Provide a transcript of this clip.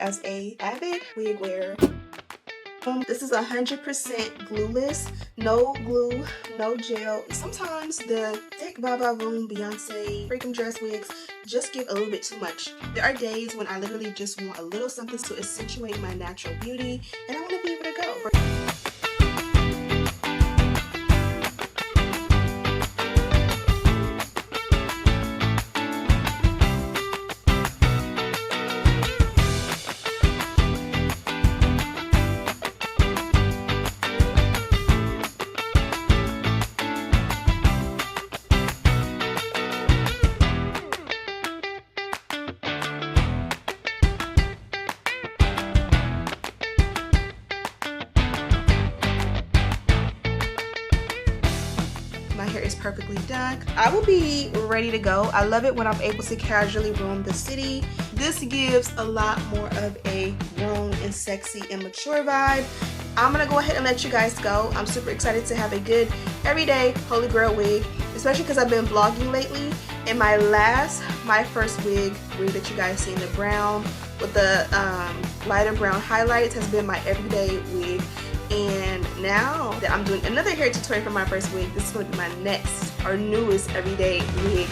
as a avid wig wearer. This is 100% glueless, no glue, no gel. Sometimes the thick 𝗙𝗶𝘁𝗶𝗴 freakum dress wigs just give a little bit too much. There are days when I literally just want a little something to accentuate my natural beauty, and I want to be able to go. My hair is perfectly done. I will be ready to go. I love it when I'm able to casually roam the city. This gives a lot more of a grown and sexy and mature vibe. I'm gonna go ahead and let you guys go. I'm super excited to have a good everyday holy grail wig, especially because I've been vlogging lately. And my last Myfirstwig wig that you guys see in the brown with the lighter brown highlights has been my everyday wig. And now that I'm doing another hair tutorial for my first wig, this is going to be my next or newest everyday wig.